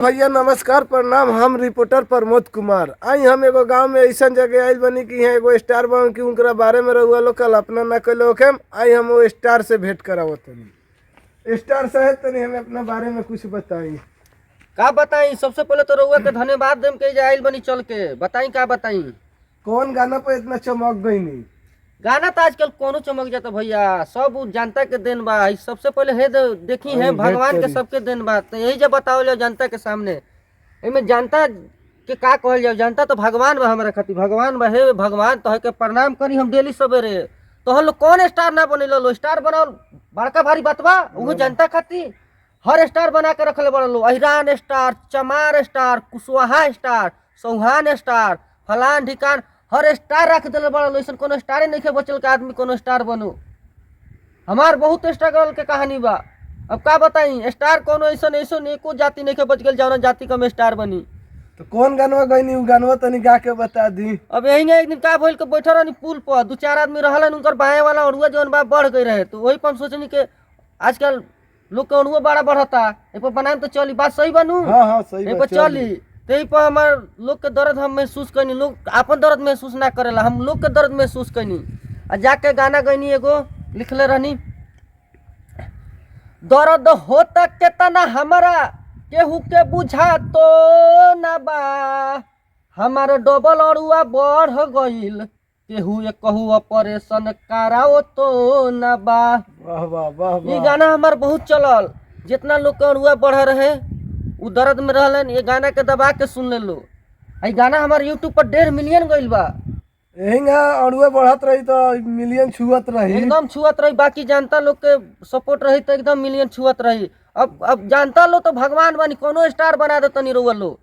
भैया नमस्कार प्रणाम। हम रिपोर्टर प्रमोद कुमार। आई हम एगो गांव में ऐसा जगह आयल बनी कि यहाँ एगो स्टार बन की उनका बारे में रहुआ लोग कल्पना न कलो के। आई हम वो स्टार से भेंट करावो तनी। स्टार साहब तनी हमें अपना बारे में कुछ बताई। का बताई? सबसे पहले तो रहुआ के धन्यवाद देम के आइल बनी चल के। बताई का बताई? कौन गाना पे इतना चमक गई नहीं? गाना तो आजकल कोनो चमक जाता भैया, सब जनता के देन बा। सबसे पहले है देखी है भगवान के सबके देन बा। तो यही जब बताओ जाओ जनता के सामने, इनमें जनता के का कहल जाओ। जनता तो भगवान बा हमारा खातिर, भगवान बा। हे भगवान तो है के प्रणाम करी हम डेली सवेरे। तो हम लोग कौन स्टार ना बने लो, स्टार बनाओ बड़का भारी बात बा। वो जनता खातिर हर स्टार बना के रखले बड़ा लो। अहिरान स्टार, चमार स्टार, कुशवाहा स्टार, सौहान स्टार, फलान ढिकान हर स्टार रख दिले बड़ा लो। ऐसा कोनो स्टारे नहीं के बचल के आदमी कोनो स्टार बनो। हमार बहुत स्ट्रगल के कहानी बा। अब का बताई, स्टार कोनो ऐसा एको जाति नहीं के बच गल जौन जाति का में स्टार बनी। तो कौन गानवा गई उ गानवा तनी गा के बता दी। अब यही एक दिन का भइल के बैठल रहनी पुल पर, दो चार आदमी रहलन, उनकर बाएं वाला अड़ुआ जौन बा बढ़ गई रहे। तो वही पर हम सोचनी के आजकल लोग के अड़ुआ बड़ा बढ़ता, ए पर बनाएम तो चली। बात सही बनू? हाँ सही ए पर चली। यही पर हमार लोग के दर्द हम महसूस कैनी। लोग अपन दर्द महसूस ना करेला, हम लोग के दर्द महसूस कैनी। आ जाके गाना गईनी एगो लिखले रहनी, दर्द होता केतना हमारा केहू के बुझा तो ना बा। हमार डबल अड़ुआ बढ़ गईल, केहू एक कहू ऑपरेशन कराओ तो ना बा। वाह वाह वाह। ये गाना हमार बहुत चलल। जितना लोग के अड़ुआ बढ़ रहे उ दर्द में रहलन, ये गाना के दबा के सुन ले लो। ये गाना हमारे यूट्यूब पर 1.5 मिलियन गईल बा। यही अड़ुआ बढ़त रही तो मिलियन छुअत रही, एकदम छुअत रही। बाकी जनता लोग के सपोर्ट रही तो एकदम मिलियन छुअत रही। अब जनता लोग तो भगवान बनी, कोनो स्टार बना देता नहीं रहुआ लोग।